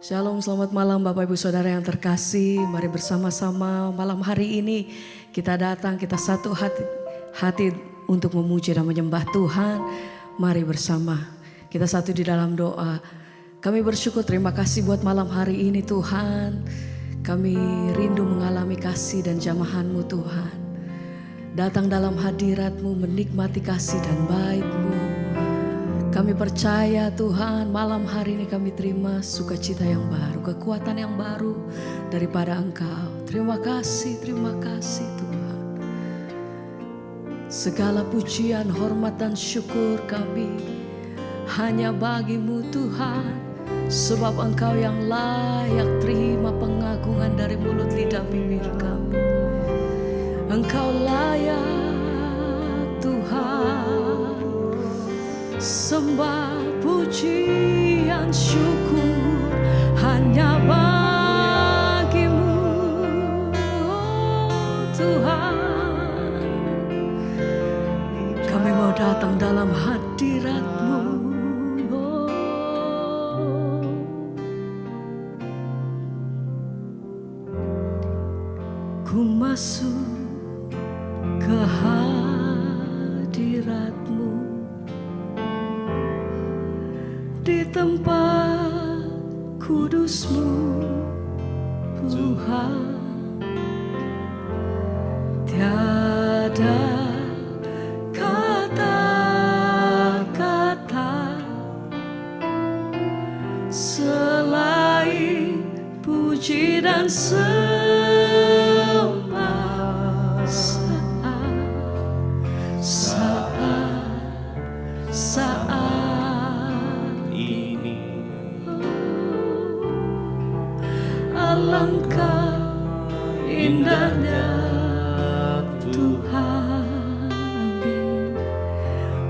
Shalom, selamat malam Bapak Ibu Saudara yang terkasih. Mari bersama-sama malam hari ini kita datang, kita satu hati untuk memuji dan menyembah Tuhan. Mari bersama, kita satu di dalam doa. Kami bersyukur, terima kasih buat malam hari ini Tuhan. Kami rindu mengalami kasih dan jamahan-Mu Tuhan. Datang dalam hadirat-Mu, menikmati kasih dan baik-Mu. Kami percaya Tuhan, malam hari ini kami terima sukacita yang baru, kekuatan yang baru daripada Engkau. Terima kasih Tuhan. Segala pujian, hormat dan syukur kami hanya bagi-Mu Tuhan. Sebab Engkau yang layak terima pengagungan dari mulut lidah bibir kami. Engkau layak Tuhan. Sembah pujian syukur hanya bagi-Mu Tuhan. Kami mau datang dalam hadirat-Mu. Ku masuk ke hadirat-Mu di tempat kudus-Mu Tuhan. Tiada kata-kata selain puji dan sembah saat ini. Alangkah indahnya Tuhan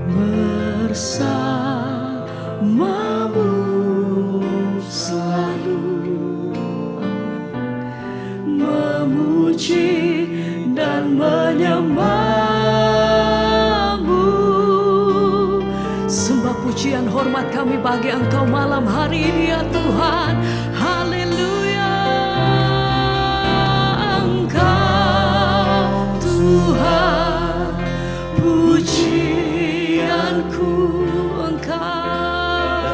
bersama-Mu selalu, memuji dan menyembah-Mu. Sembah pujian hormat kami bagi Engkau malam hari ini ya Tuhan. Haleluya. Engkau Tuhan, pujianku Engkau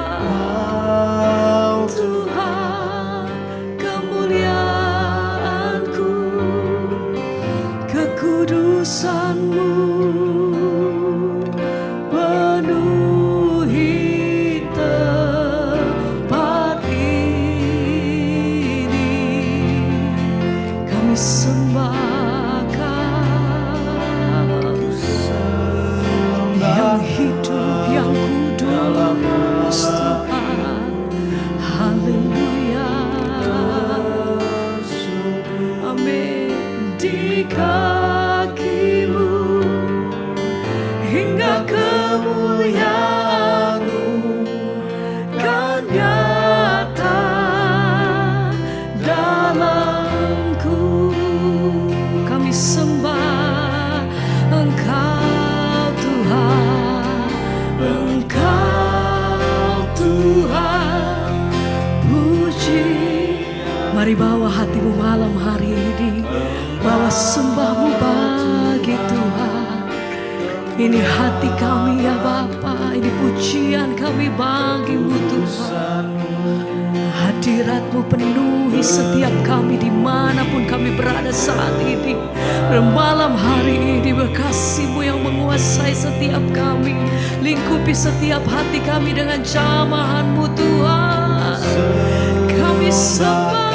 Tuhan, kemuliaanku, kekudusan-Mu penuhi tempat ini. Kami sembahkan yang hidup, yang kudus Tuhan. Haleluya. Amin. Di kaki-Mu hingga kemuliaan-Mu kan nyata dalamku. Kami sembah Engkau Tuhan, Engkau Tuhan, puji. Mari bawa hatimu malam hari ini, bawa sembahmu bagi Tuhan. Ini hati kami ya Bapa, ini pujian kami bagi-Mu Tuhan. Hadirat-Mu penuhi setiap kami dimanapun kami berada saat ini. Dan malam hari ini berkasih-Mu yang menguasai setiap kami, lingkupi setiap hati kami dengan jamahan-Mu Tuhan. Kami sembah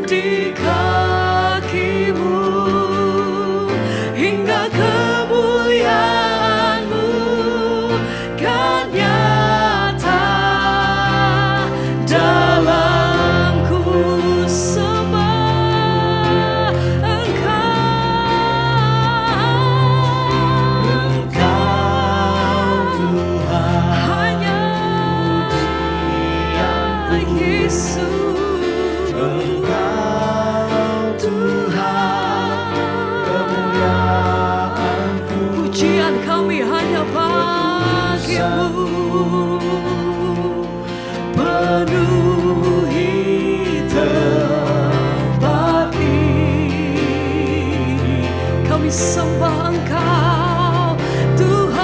di kaki-Mu hingga kemuliaan-Mu kan nyata dalamku. Sembah Engkau Tuhan, hanya Yesus. Engkau Tuhan, kemuliaan sembah Engkau Tuhan.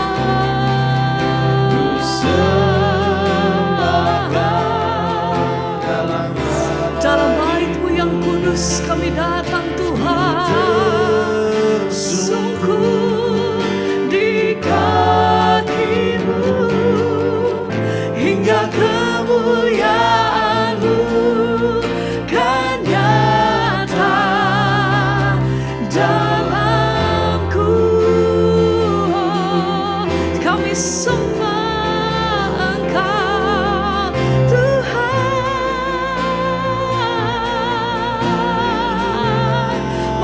Dalam bait-Mu yang kudus kami datang Tuhan. Sungguh di kaki-Mu hingga kemuliaan-Mu kan nyata dalamku. Kami sembah Engkau Tuhan.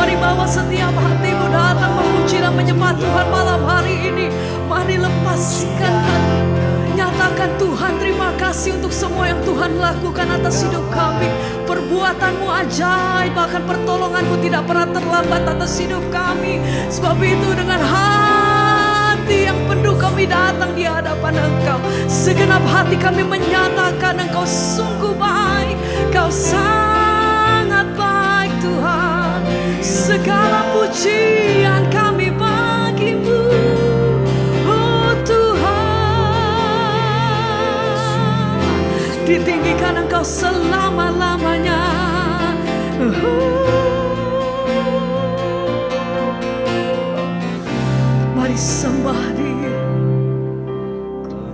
Mari bawa setiap hatimu datang memuji dan menyembah Tuhan malam hari ini. Mari lepaskan hati. Nyatakan Tuhan terima kasih untuk semua yang Tuhan lakukan atas hidup kami. Perbuatan-Mu ajaib, bahkan pertolongan-Mu tidak pernah terlambat atas hidup kami. Sebab itu dengan hati yang penuh kami datang di hadapan Engkau. Segenap hati kami menyatakan Engkau sungguh baik. Kau sangat baik Tuhan. Segala pujian kami bagi-Mu. Ditinggikan Engkau selama-lamanya. Mari sembah Dia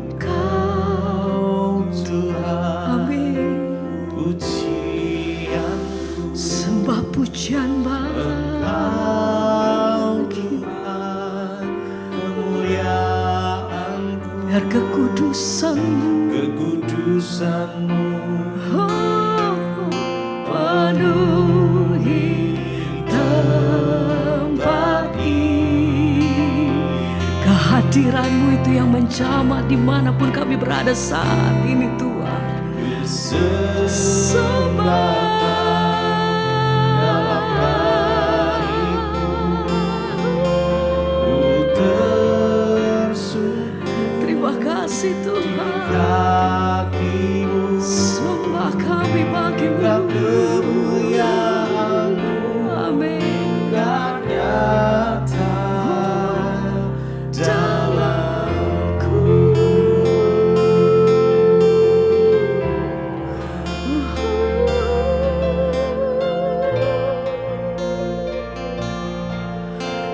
Engkau Tuhan. Amin. Pujianku, sembah pujian bagi kemuliaanku, biar kekudusan-Mu penuhi tempat ini. Kehadiran-Mu itu yang menjamah dimanapun kami berada saat ini Tuhan. Sembah terima kasih Tuhan. Sembah kami bagi-Mu. Amin. Nyata dalamku.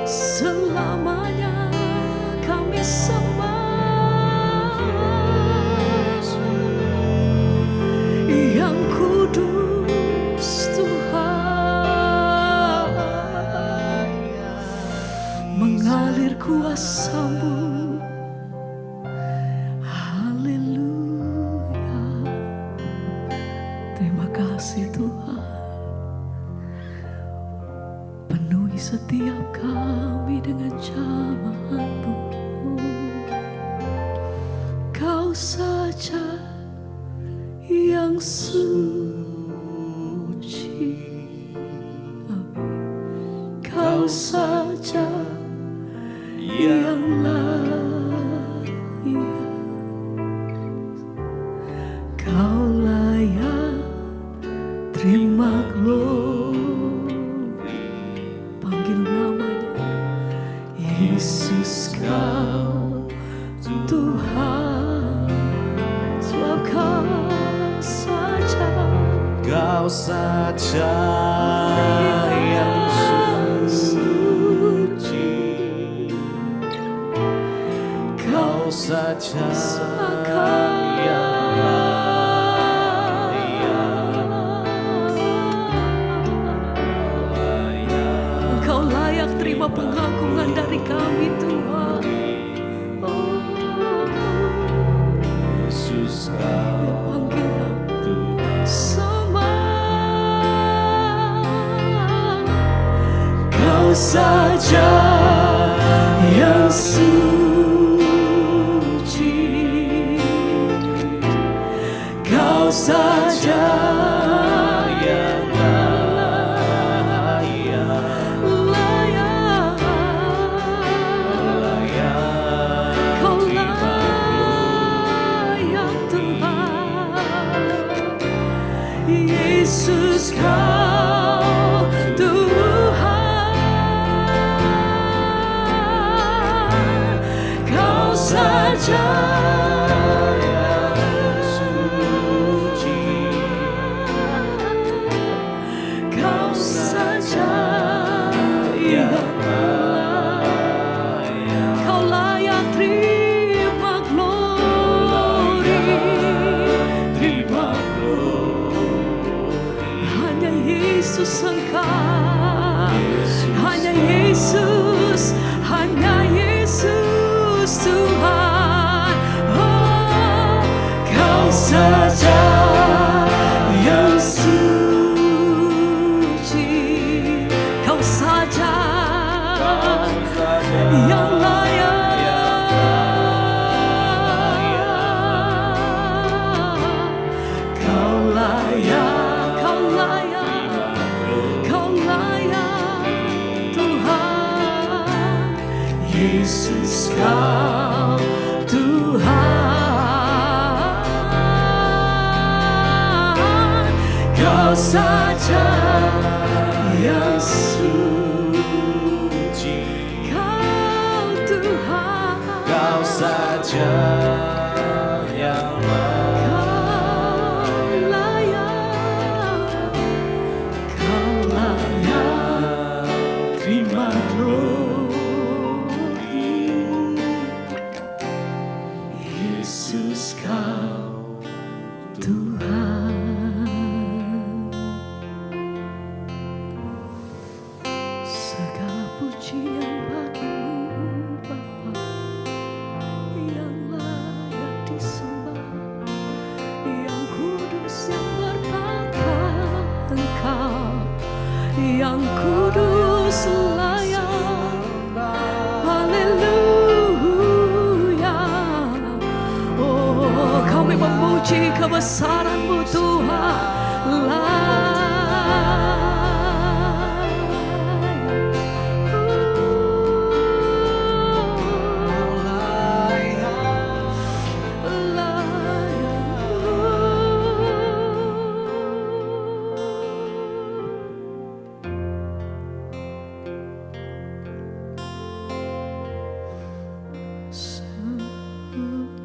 Selamanya kami sembah yang kudus Tuhan. Mengalir kuasa-Mu. Haleluya. Terima kasih Tuhan. Penuhi setiap kami dengan jamahan-Mu. Kau saja yang suci. Kau saja yang layak. Kau layak terima glory. Panggil namanya Yesus. Kau Tuhan. Sebab Kau saja yang suci. Kau saja yang layak. Engkau layak terima pengagungan dari kami Tuhan. Yesus Kau saja yang suci. Kau saja yang layak. Kau layak Tuhan. Yesus Kau Tuhan. Yesus Kau Tuhan, Kau saja yang suci, Kau Tuhan, Kau saja yang Kau layak terima glory. Yesus Kau Tuhan. Segala pujian bagimu Bapa, yang layak disembah, yang kudus, yang bertata Engkau, yang kudus layak. Haleluya. Oh, kami memuji kebesaran-Mu Tuhan.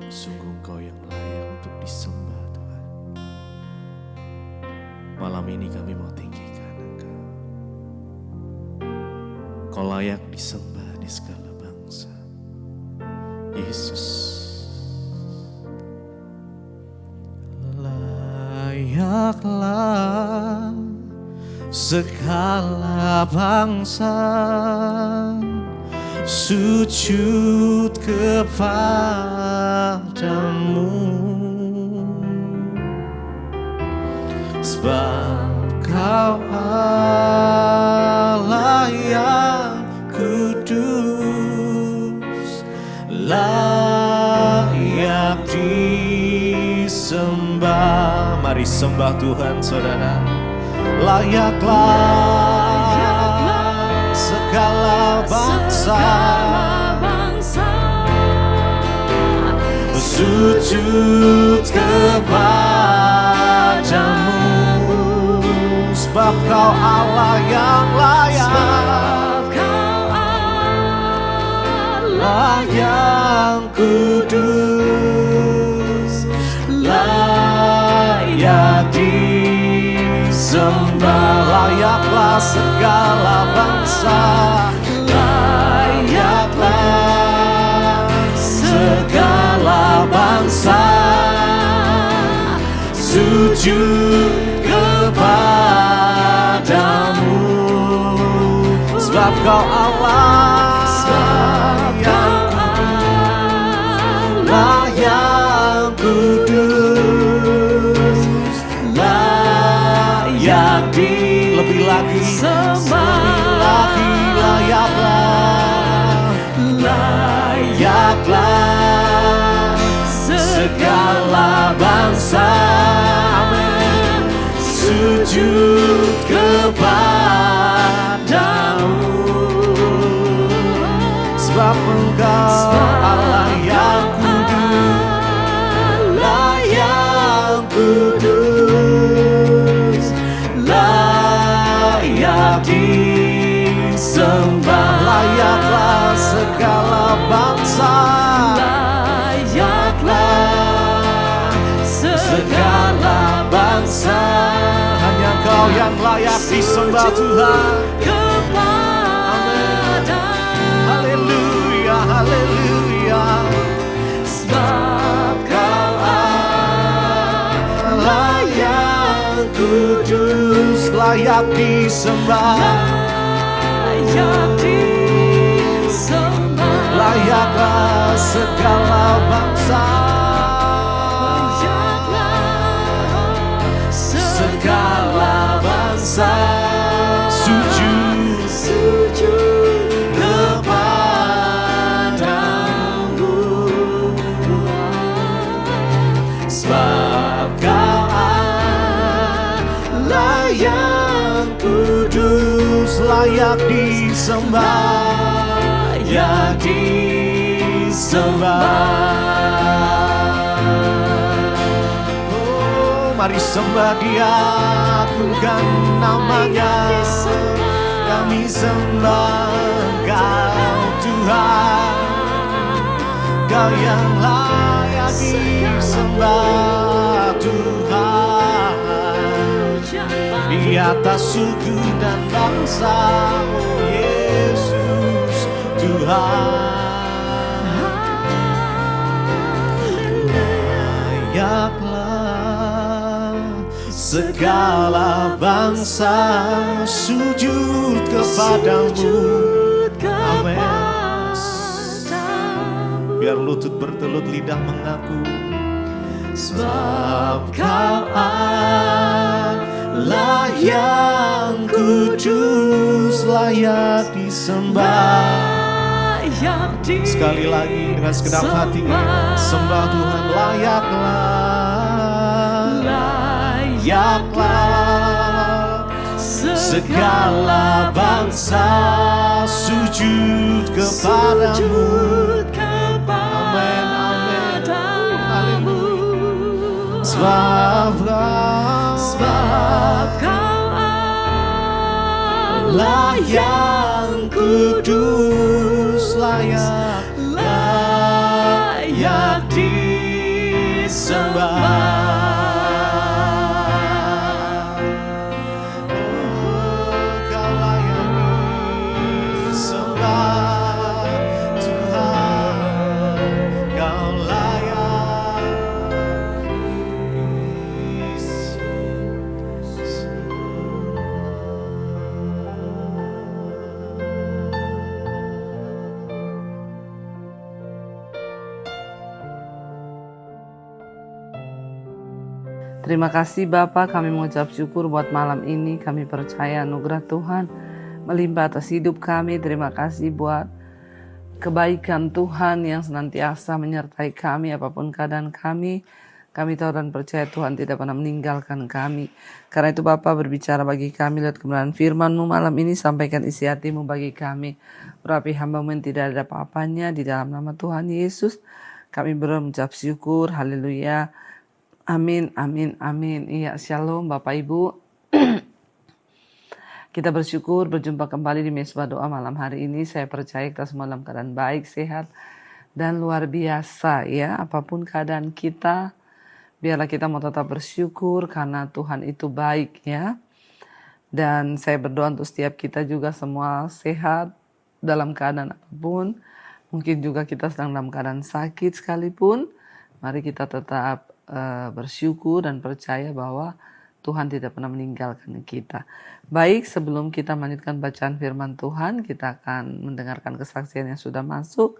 Sungguh Engkau yang layak untuk disembah Tuhan. Malam ini kami mau tinggikan Engkau. Kau layak disembah di segala bangsa. Yesus. Layaklah segala bangsa sujud kepadamu, sebab Kau Allah yang kudus, layak disembah. Mari sembah Tuhan saudara. Layaklah segala bangsa sujud kepadamu, sebab Kau Allah yang layak, Allah yang kudus, layak disembah. Layaklah segala bangsa, layaklah segala bangsa sujud kepadamu, sebab Kau Allah yang kudus, layak lebih lagi layaklah segala bangsa, amin, sujud kepadamu, sebab Engkau Allah yang kudus, layak kudus, layak disembah. Layaklah segala bangsa, layaklah segala bangsa, hanya Kau yang layak disembah Tuhan. Amin. Haleluya, haleluya. Sebab Kau Allah yang kudus, layak disembah, layak disembah. Layaklah segala bangsa, layaklah segala bangsa sujud kepadamu, sebab Kau Allah yang kudus, layak disembah, yang disembah. Oh, mari sembah Dia, bukan namanya. Kami sembah Engkau Tuhan, Kau yang layak disembah Tuhan. Di atas suku dan bangsa, oh Yesus Tuhan. Layaklah segala bangsa sujud kepadamu. Amin. Biar lutut bertelut, lidah mengaku, sebab Kau Allah yang kudus, layak disembah. Sekali lagi dengan segenap hati, sembah Tuhan. Layaklah segala bangsa sujud kepadamu. Amin, amin, haleluya. Sebab Kau Allah yang kudus, layak disembah. Terima kasih Bapa, kami mengucap syukur buat malam ini. Kami percaya anugerah Tuhan melimpah atas hidup kami. Terima kasih buat kebaikan Tuhan yang senantiasa menyertai kami apapun keadaan kami. Kami tahu dan percaya Tuhan tidak pernah meninggalkan kami. Karena itu Bapa, berbicara bagi kami lewat kebenaran firman-Mu malam ini. Sampaikan isi hati-Mu bagi kami. Urapi hamba-Mu yang tidak ada apa-apanya. Di dalam nama Tuhan Yesus kami berucap syukur. Haleluya. Amin, amin, amin. Iya, shalom Bapak Ibu. Kita bersyukur berjumpa kembali di Mesbah Doa malam hari ini. Saya percaya kita semua dalam keadaan baik, sehat, dan luar biasa ya. Apapun keadaan kita, biarlah kita mau tetap bersyukur karena Tuhan itu baik ya. Dan saya berdoa untuk setiap kita juga semua sehat dalam keadaan apapun. Mungkin juga kita sedang dalam keadaan sakit sekalipun. Mari kita tetap bersyukur dan percaya bahwa Tuhan tidak pernah meninggalkan kita. Baik, sebelum kita melanjutkan bacaan firman Tuhan, kita akan mendengarkan kesaksian yang sudah masuk.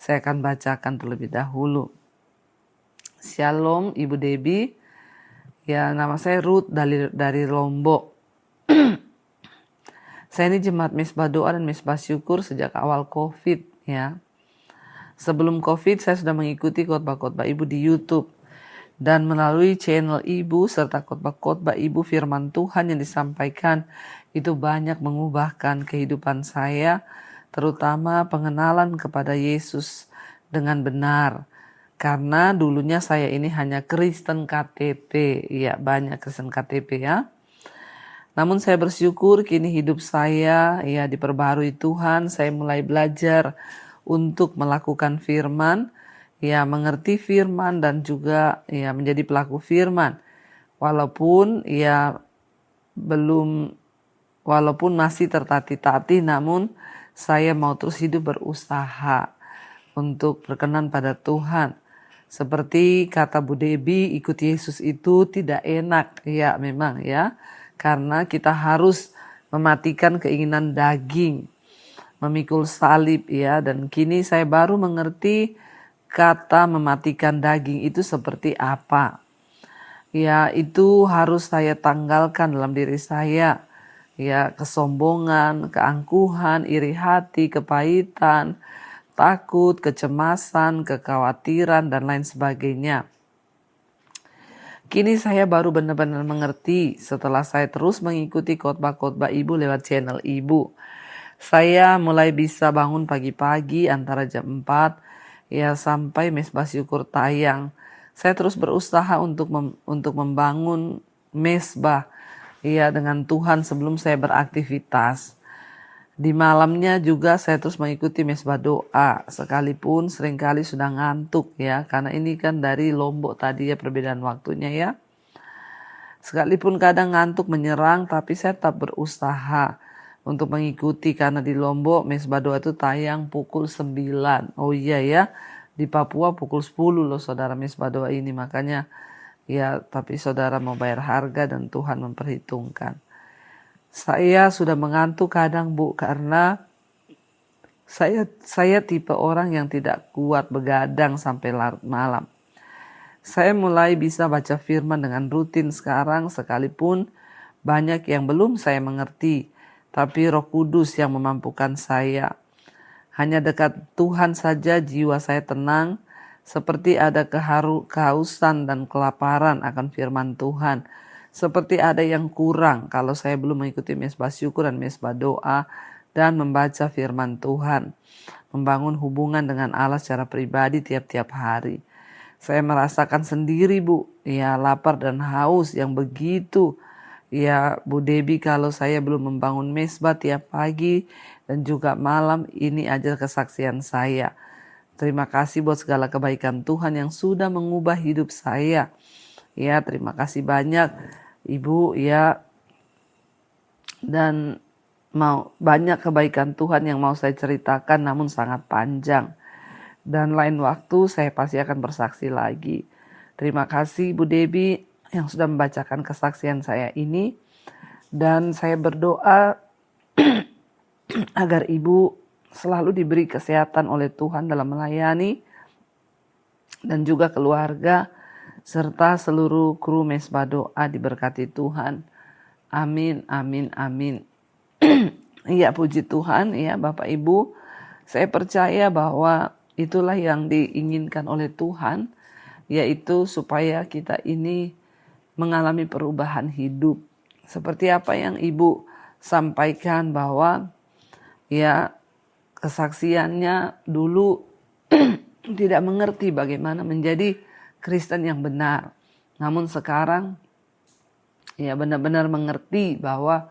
Saya akan bacakan terlebih dahulu. Shalom Ibu Debbie. Ya, nama saya Ruth dari Lombok. Saya ini jemaat Mesbah Doa dan Mesbah Syukur sejak awal COVID ya. Sebelum COVID saya sudah mengikuti khotbah-khotbah Ibu di YouTube. Dan melalui channel Ibu serta khotbah-khotbah Ibu firman Tuhan yang disampaikan itu banyak mengubahkan kehidupan saya, terutama pengenalan kepada Yesus dengan benar. Karena dulunya saya ini hanya Kristen KTP, ya banyak Kristen KTP ya. Namun saya bersyukur kini hidup saya ya diperbaharui Tuhan, saya mulai belajar untuk melakukan firman, ya mengerti firman dan juga ya menjadi pelaku firman. Walaupun masih tertatih-tatih, namun saya mau terus hidup berusaha untuk berkenan pada Tuhan. Seperti kata Bu Debbie, ikut Yesus itu tidak enak ya memang ya. Karena kita harus mematikan keinginan daging, memikul salib ya. Dan kini saya baru mengerti kata mematikan daging itu seperti apa. Ya, itu harus saya tanggalkan dalam diri saya. Ya, kesombongan, keangkuhan, iri hati, kepahitan, takut, kecemasan, kekhawatiran, dan lain sebagainya. Kini saya baru benar-benar mengerti setelah saya terus mengikuti khotbah-khotbah Ibu lewat channel Ibu. Saya mulai bisa bangun pagi-pagi antara jam 4 ya sampai mesbah syukur tayang. Saya terus berusaha untuk membangun mesbah ya dengan Tuhan sebelum saya beraktivitas. Di malamnya juga saya terus mengikuti mesbah doa, sekalipun seringkali sudah ngantuk ya, karena ini kan dari Lombok tadi ya perbedaan waktunya ya. Sekalipun kadang ngantuk menyerang, tapi saya tetap berusaha untuk mengikuti karena di Lombok mesbah doa itu tayang pukul 9. Oh iya ya, di Papua pukul 10 loh saudara mesbah doa ini, makanya ya tapi saudara mau bayar harga dan Tuhan memperhitungkan. Saya sudah mengantuk kadang Bu karena saya tipe orang yang tidak kuat begadang sampai larut malam. Saya mulai bisa baca firman dengan rutin sekarang sekalipun banyak yang belum saya mengerti. Tapi Roh Kudus yang memampukan saya. Hanya dekat Tuhan saja jiwa saya tenang. Seperti ada kehausan dan kelaparan akan firman Tuhan. Seperti ada yang kurang kalau saya belum mengikuti mesbah syukur dan mesbah doa dan membaca firman Tuhan. Membangun hubungan dengan Allah secara pribadi tiap-tiap hari. Saya merasakan sendiri Bu, ya lapar dan haus yang begitu. Ya Bu Debbie, kalau saya belum membangun mesbah tiap pagi dan juga malam, ini aja kesaksian saya. Terima kasih buat segala kebaikan Tuhan yang sudah mengubah hidup saya. Ya terima kasih banyak Ibu ya. Dan banyak kebaikan Tuhan yang mau saya ceritakan namun sangat panjang. Dan lain waktu saya pasti akan bersaksi lagi. Terima kasih Bu Debbie yang sudah membacakan kesaksian saya ini. Dan saya berdoa agar Ibu selalu diberi kesehatan oleh Tuhan dalam melayani. Dan juga keluarga serta seluruh kru mesbah doa diberkati Tuhan. Amin, amin, amin. Iya puji Tuhan ya Bapak Ibu. Saya percaya bahwa itulah yang diinginkan oleh Tuhan. Yaitu supaya kita ini mengalami perubahan hidup. Seperti apa yang Ibu sampaikan bahwa ya kesaksiannya dulu tidak mengerti bagaimana menjadi Kristen yang benar. Namun sekarang ya benar-benar mengerti bahwa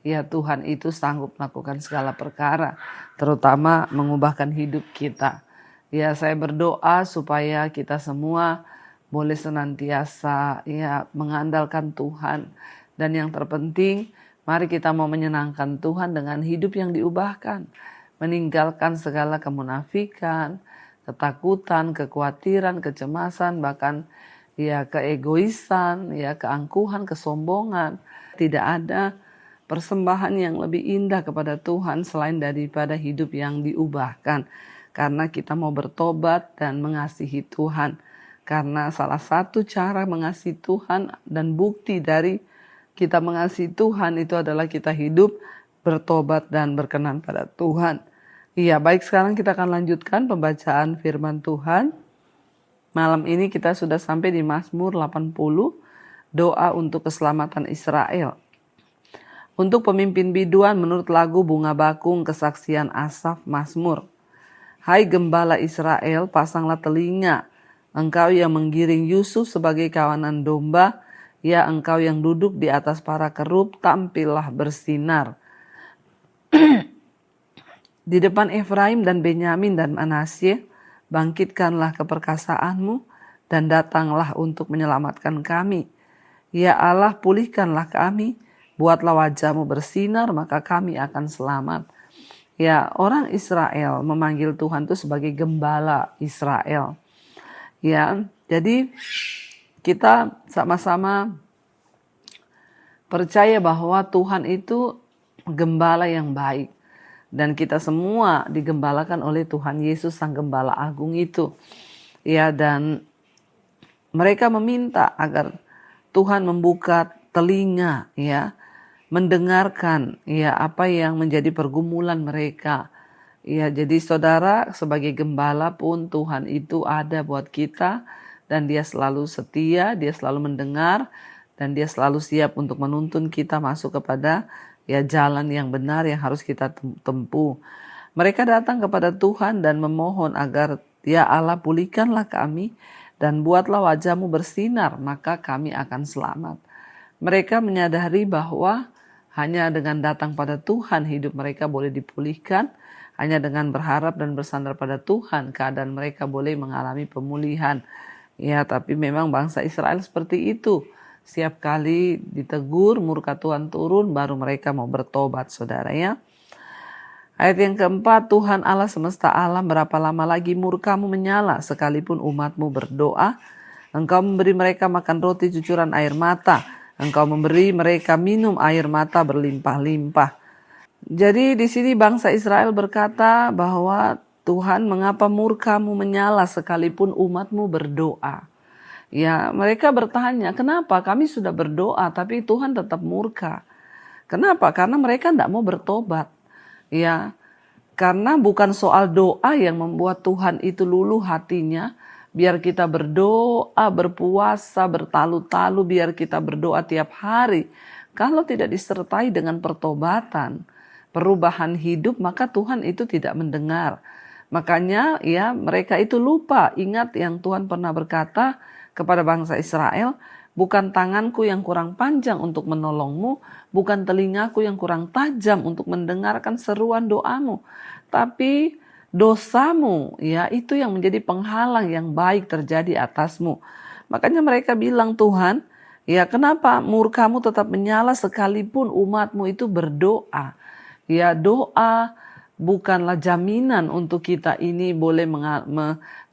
ya Tuhan itu sanggup melakukan segala perkara, terutama mengubahkan hidup kita. Ya saya berdoa supaya kita semua boleh senantiasa ya mengandalkan Tuhan. Dan yang terpenting, mari kita mau menyenangkan Tuhan dengan hidup yang diubahkan. Meninggalkan segala kemunafikan, ketakutan, kekhawatiran, kecemasan, bahkan ya keegoisan, ya keangkuhan, kesombongan. Tidak ada persembahan yang lebih indah kepada Tuhan selain daripada hidup yang diubahkan. Karena kita mau bertobat dan mengasihi Tuhan. Karena salah satu cara mengasihi Tuhan dan bukti dari kita mengasihi Tuhan itu adalah kita hidup bertobat dan berkenan pada Tuhan. Iya, baik sekarang kita akan lanjutkan pembacaan firman Tuhan. Malam ini kita sudah sampai di Mazmur 80, doa untuk keselamatan Israel. Untuk pemimpin biduan menurut lagu Bunga Bakung kesaksian Asaf Mazmur. Hai gembala Israel, pasanglah telinga. Engkau yang menggiring Yusuf sebagai kawanan domba, ya engkau yang duduk di atas para kerub, tampillah bersinar. Di depan Efraim dan Benyamin dan Manasye, bangkitkanlah keperkasaanmu dan datanglah untuk menyelamatkan kami. Ya Allah, pulihkanlah kami, buatlah wajahmu bersinar, maka kami akan selamat. Ya, orang Israel memanggil Tuhan itu sebagai gembala Israel. Ya, jadi kita sama-sama percaya bahwa Tuhan itu gembala yang baik. Dan kita semua digembalakan oleh Tuhan Yesus Sang Gembala Agung itu. Ya, dan mereka meminta agar Tuhan membuka telinga ya, mendengarkan ya apa yang menjadi pergumulan mereka. Ya, jadi saudara sebagai gembala pun Tuhan itu ada buat kita dan Dia selalu setia, Dia selalu mendengar dan Dia selalu siap untuk menuntun kita masuk kepada ya jalan yang benar yang harus kita tempuh. Mereka datang kepada Tuhan dan memohon agar ya Allah pulihkanlah kami dan buatlah wajah-Mu bersinar, maka kami akan selamat. Mereka menyadari bahwa hanya dengan datang pada Tuhan hidup mereka boleh dipulihkan. Hanya dengan berharap dan bersandar pada Tuhan keadaan mereka boleh mengalami pemulihan. Ya, tapi memang bangsa Israel seperti itu. Setiap kali ditegur, murka Tuhan turun, baru mereka mau bertobat, saudara ya. Ayat yang keempat, Tuhan Allah semesta alam, berapa lama lagi murka-Mu menyala sekalipun umat-Mu berdoa. Engkau memberi mereka makan roti cucuran air mata. Engkau memberi mereka minum air mata berlimpah-limpah. Jadi di sini bangsa Israel berkata bahwa Tuhan, mengapa murka-Mu menyala sekalipun umat-Mu berdoa? Ya, mereka bertanya, kenapa kami sudah berdoa tapi Tuhan tetap murka? Kenapa? Karena mereka tidak mau bertobat. Ya, karena bukan soal doa yang membuat Tuhan itu luluh hatinya. Biar kita berdoa, berpuasa, bertalu-talu, biar kita berdoa tiap hari. Kalau tidak disertai dengan pertobatan, perubahan hidup, maka Tuhan itu tidak mendengar. Makanya ya mereka itu lupa. Ingat yang Tuhan pernah berkata kepada bangsa Israel, bukan tanganku yang kurang panjang untuk menolongmu, bukan telingaku yang kurang tajam untuk mendengarkan seruan doamu, tapi dosamu ya itu yang menjadi penghalang yang baik terjadi atasmu. Makanya mereka bilang, Tuhan, ya kenapa murka-Mu tetap menyala sekalipun umat-Mu itu berdoa? Ya, doa bukanlah jaminan untuk kita ini boleh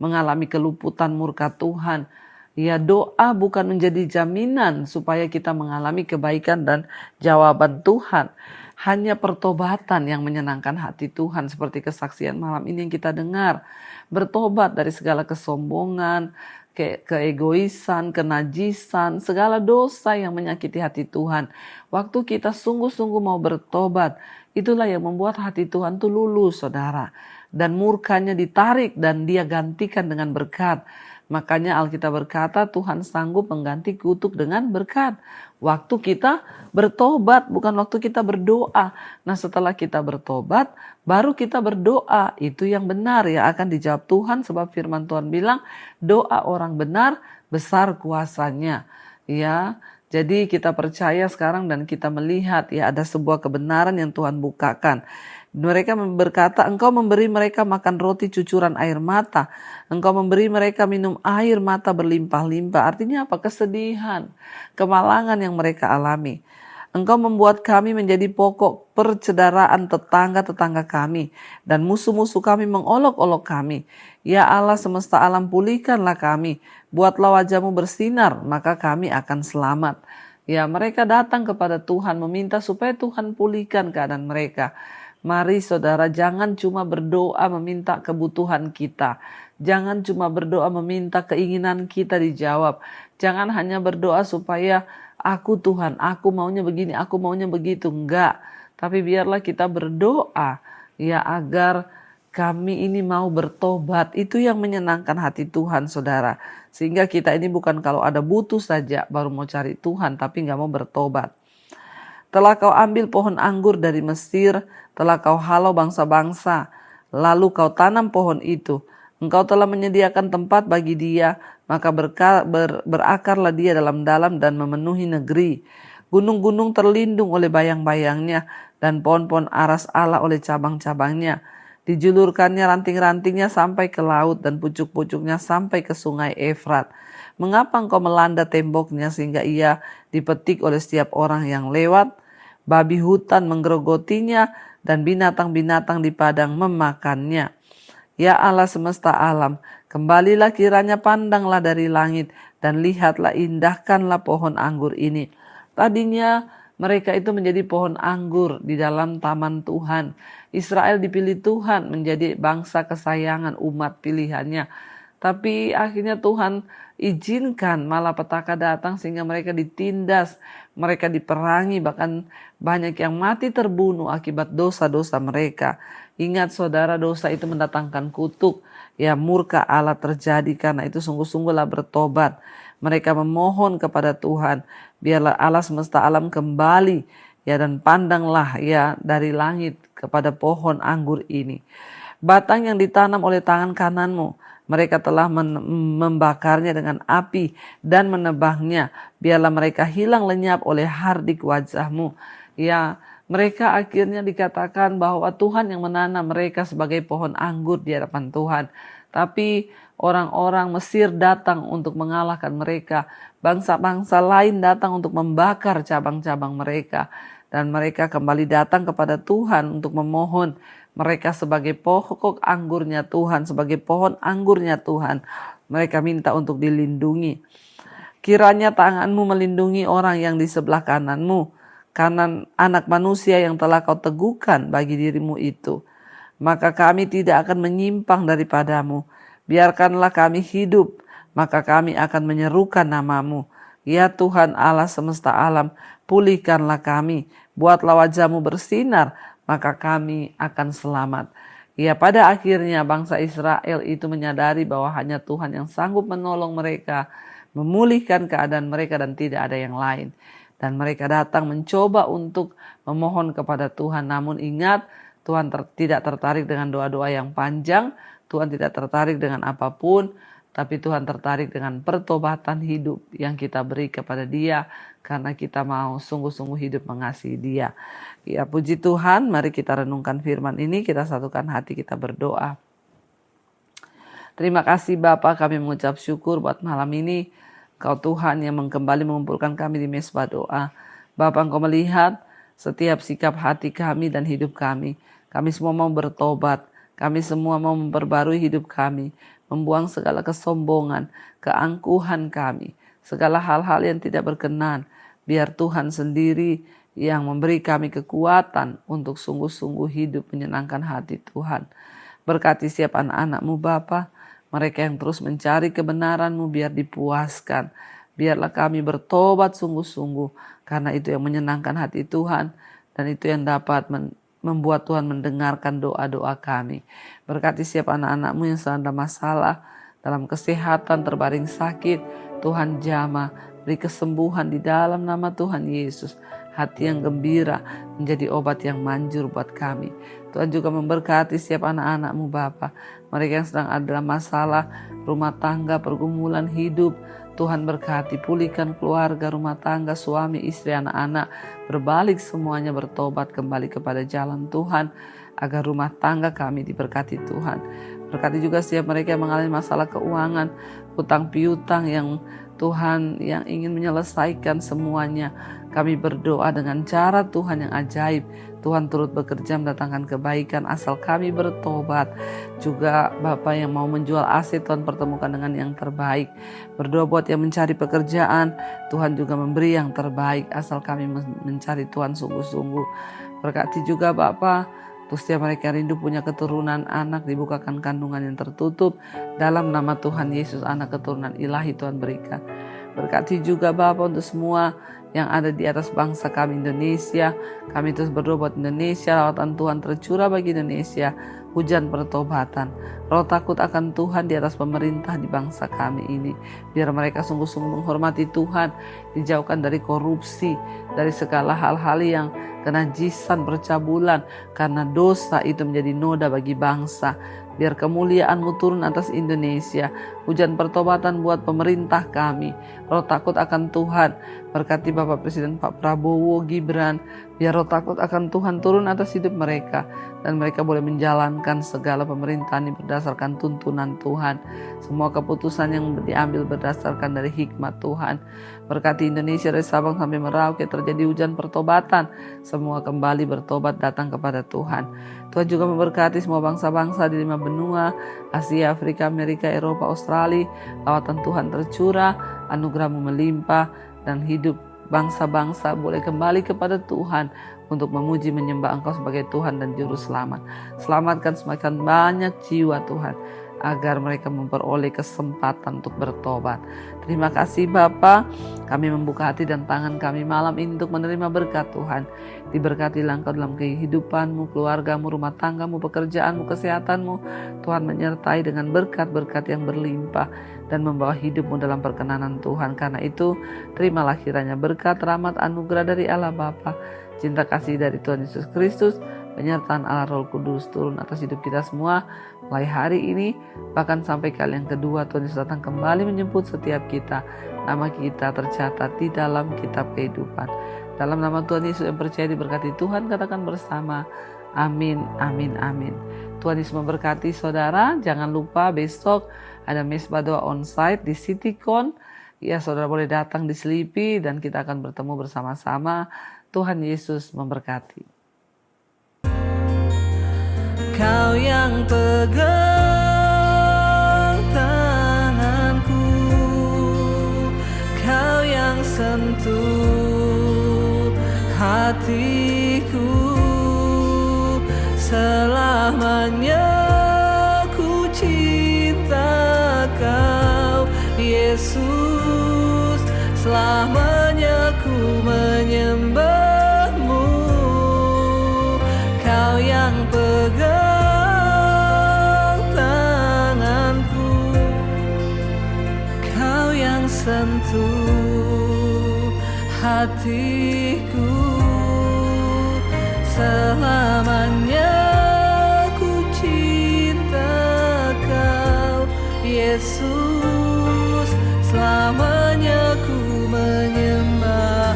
mengalami keluputan murka Tuhan. Ya, doa bukan menjadi jaminan supaya kita mengalami kebaikan dan jawaban Tuhan. Hanya pertobatan yang menyenangkan hati Tuhan, seperti kesaksian malam ini yang kita dengar. Bertobat dari segala kesombongan, keegoisan, kenajisan, segala dosa yang menyakiti hati Tuhan. Waktu kita sungguh-sungguh mau bertobat, itulah yang membuat hati Tuhan itu luluh, saudara. Dan murkanya ditarik dan Dia gantikan dengan berkat. Makanya Alkitab berkata Tuhan sanggup mengganti kutuk dengan berkat. Waktu kita bertobat, bukan waktu kita berdoa. Nah, setelah kita bertobat, baru kita berdoa. Itu yang benar ya, akan dijawab Tuhan, sebab firman Tuhan bilang doa orang benar besar kuasanya. Ya, jadi kita percaya sekarang dan kita melihat ya ada sebuah kebenaran yang Tuhan bukakan. Mereka berkata, Engkau memberi mereka makan roti cucuran air mata. Engkau memberi mereka minum air mata berlimpah-limpah. Artinya apa? Kesedihan, kemalangan yang mereka alami. Engkau membuat kami menjadi pokok percederaan tetangga-tetangga kami. Dan musuh-musuh kami mengolok-olok kami. Ya Allah semesta alam, pulihkanlah kami. Buatlah wajah-Mu bersinar, maka kami akan selamat. Ya, mereka datang kepada Tuhan meminta supaya Tuhan pulihkan keadaan mereka. Mari saudara, jangan cuma berdoa meminta kebutuhan kita. Jangan cuma berdoa meminta keinginan kita dijawab. Jangan hanya berdoa supaya aku Tuhan, aku maunya begini, aku maunya begitu. Enggak. Tapi biarlah kita berdoa ya agar kami ini mau bertobat. Itu yang menyenangkan hati Tuhan, saudara. Sehingga kita ini bukan kalau ada butuh saja baru mau cari Tuhan, tapi gak mau bertobat. Telah kau ambil pohon anggur dari Mesir, telah kau halau bangsa-bangsa, lalu kau tanam pohon itu. Engkau telah menyediakan tempat bagi dia, maka berakarlah dia dalam-dalam dan memenuhi negeri. Gunung-gunung terlindung oleh bayang-bayangnya, dan pohon-pohon aras Allah oleh cabang-cabangnya. Dijulurkannya ranting-rantingnya sampai ke laut, dan pucuk-pucuknya sampai ke sungai Efrat. Mengapa engkau melanda temboknya sehingga ia dipetik oleh setiap orang yang lewat? Babi hutan menggerogotinya dan binatang-binatang di padang memakannya. Ya Allah semesta alam, kembalilah kiranya, pandanglah dari langit dan lihatlah, indahkanlah pohon anggur ini. Tadinya mereka itu menjadi pohon anggur di dalam taman Tuhan. Israel dipilih Tuhan menjadi bangsa kesayangan, umat pilihannya. Tapi akhirnya Tuhan izinkan malapetaka datang sehingga mereka ditindas, mereka diperangi, bahkan banyak yang mati terbunuh akibat dosa-dosa mereka. Ingat saudara, dosa itu mendatangkan kutuk. Ya, murka Allah terjadi, karena itu sungguh-sungguhlah bertobat. Mereka memohon kepada Tuhan, biarlah Allah semesta alam kembali ya, dan pandanglah ya dari langit kepada pohon anggur ini. Batang yang ditanam oleh tangan kananmu, mereka telah membakarnya dengan api dan menebangnya. Biarlah mereka hilang lenyap oleh hardik wajahmu. Ya, mereka akhirnya dikatakan bahwa Tuhan yang menanam mereka sebagai pohon anggur di hadapan Tuhan. Tapi orang-orang Mesir datang untuk mengalahkan mereka. Bangsa-bangsa lain datang untuk membakar cabang-cabang mereka. Dan mereka kembali datang kepada Tuhan untuk memohon mereka sebagai pokok anggurnya Tuhan, sebagai pohon anggurnya Tuhan. Mereka minta untuk dilindungi. Kiranya tanganmu melindungi orang yang di sebelah kananmu, kanan anak manusia yang telah kau teguhkan bagi dirimu itu. Maka kami tidak akan menyimpang daripadamu. Biarkanlah kami hidup, maka kami akan menyerukan namamu. Ya Tuhan Allah semesta alam, pulihkanlah kami. Buatlah wajahmu bersinar, maka kami akan selamat. Ya, pada akhirnya bangsa Israel itu menyadari bahwa hanya Tuhan yang sanggup menolong mereka, memulihkan keadaan mereka dan tidak ada yang lain. Dan mereka datang mencoba untuk memohon kepada Tuhan. Namun ingat, Tuhan tidak tertarik dengan doa-doa yang panjang. Tuhan tidak tertarik dengan apapun. Tapi Tuhan tertarik dengan pertobatan hidup yang kita beri kepada Dia. Karena kita mau sungguh-sungguh hidup mengasihi Dia. Ya, puji Tuhan, mari kita renungkan firman ini. Kita satukan hati, kita berdoa. Terima kasih Bapa, kami mengucap syukur buat malam ini. Kau Tuhan yang kembali mengumpulkan kami di mesbah doa. Bapa, Engkau melihat setiap sikap hati kami dan hidup kami. Kami semua mau bertobat. Kami semua mau memperbarui hidup kami. Membuang segala kesombongan, keangkuhan kami. Segala hal-hal yang tidak berkenan. Biar Tuhan sendiri yang memberi kami kekuatan untuk sungguh-sungguh hidup menyenangkan hati Tuhan. Berkati setiap anak-anak-Mu Bapa. Mereka yang terus mencari kebenaran-Mu biar dipuaskan. Biarlah kami bertobat sungguh-sungguh. Karena itu yang menyenangkan hati Tuhan. Dan itu yang dapat membuat Tuhan mendengarkan doa-doa kami. Berkati setiap anak-anak-Mu yang sedang ada masalah. Dalam kesehatan, terbaring sakit. Tuhan jamah. Beri kesembuhan di dalam nama Tuhan Yesus. Hati yang gembira menjadi obat yang manjur buat kami. Tuhan juga memberkati setiap anak-anak-Mu Bapa. Mereka yang sedang ada dalam masalah rumah tangga, pergumulan hidup. Tuhan berkati, pulihkan keluarga, rumah tangga, suami, istri, anak-anak. Berbalik semuanya bertobat kembali kepada jalan Tuhan. Agar rumah tangga kami diberkati Tuhan. Berkati juga setiap mereka yang mengalami masalah keuangan, hutang piutang yang Tuhan yang ingin menyelesaikan semuanya. Kami berdoa dengan cara Tuhan yang ajaib. Tuhan turut bekerja mendatangkan kebaikan asal kami bertobat. Juga Bapa yang mau menjual aset, Tuhan pertemukan dengan yang terbaik. Berdoa buat yang mencari pekerjaan, Tuhan juga memberi yang terbaik asal kami mencari Tuhan sungguh-sungguh. Berkati juga Bapa, untuk setiap mereka rindu punya keturunan anak, dibukakan kandungan yang tertutup. Dalam nama Tuhan Yesus, anak keturunan ilahi Tuhan berikan. Berkati juga Bapa untuk semua yang ada di atas bangsa kami Indonesia. Kami terus berdoa buat Indonesia, lawatan Tuhan tercurah bagi Indonesia. Hujan pertobatan, roh takut akan Tuhan di atas pemerintah di bangsa kami ini. Biar mereka sungguh-sungguh menghormati Tuhan, dijauhkan dari korupsi, dari segala hal-hal yang kenajisan, percabulan. Karena dosa itu menjadi noda bagi bangsa. Biar kemuliaan-Mu turun atas Indonesia. Hujan pertobatan buat pemerintah kami. Roh takut akan Tuhan. Berkati Bapak Presiden Pak Prabowo, Gibran. Biar roh takut akan Tuhan turun atas hidup mereka. Dan mereka boleh menjalankan segala pemerintahan ini berdasarkan tuntunan Tuhan. Semua keputusan yang diambil berdasarkan dari hikmat Tuhan. Berkati Indonesia dari Sabang sampai Merauke terjadi hujan pertobatan. Semua kembali bertobat datang kepada Tuhan. Tuhan juga memberkati semua bangsa-bangsa di 5 benua, Asia, Afrika, Amerika, Eropa, Australia. Lawatan Tuhan tercurah, anugerah-Mu melimpah, dan hidup bangsa-bangsa boleh kembali kepada Tuhan untuk memuji menyembah Engkau sebagai Tuhan dan Juru Selamat. Selamatkan semakin banyak jiwa Tuhan, agar mereka memperoleh kesempatan untuk bertobat. Terima kasih Bapa, kami membuka hati dan tangan kami malam ini untuk menerima berkat Tuhan. Diberkatilah Engkau dalam kehidupan-Mu, keluarga-Mu, rumah tangga-Mu, pekerjaan-Mu, kesehatan-Mu. Tuhan menyertai dengan berkat-berkat yang berlimpah dan membawa hidup-Mu dalam perkenanan Tuhan. Karena itu, terimalah kiranya berkat, rahmat, anugerah dari Allah Bapa, cinta kasih dari Tuhan Yesus Kristus, penyertaan Allah Roh Kudus turun atas hidup kita semua mulai hari ini, bahkan sampai kali yang kedua Tuhan Yesus datang kembali menjemput setiap kita. Nama kita tercatat di dalam kitab kehidupan. Dalam nama Tuhan Yesus yang percaya diberkati Tuhan, katakan bersama, amin, amin, amin. Tuhan Yesus memberkati saudara. Jangan lupa besok ada Mesbah Doa onsite di Citycon. Ya, saudara boleh datang di Selipi dan kita akan bertemu bersama-sama. Tuhan Yesus memberkati. Kau yang pegang tanganku, Kau yang sentuh hatiku, selamanya ku cinta Kau, Yesus, selamanya ku menyembahmu. Kau yang pegang tanganku, Kau yang sentuh hatiku, selamanya ku cinta Kau, Yesus, selamanya ku menyembahmu.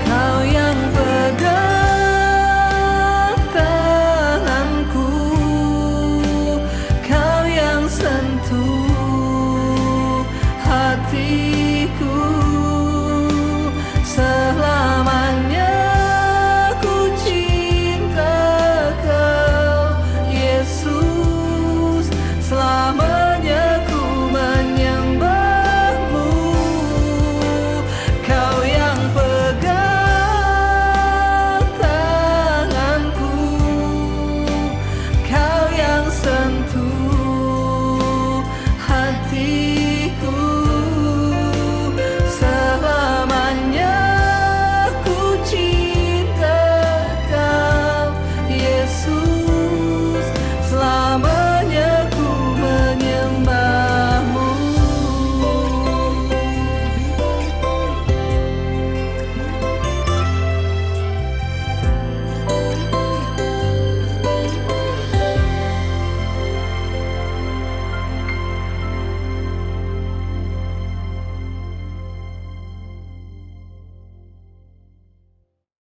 Kau yang pegang tanganku, Kau yang sentuh hati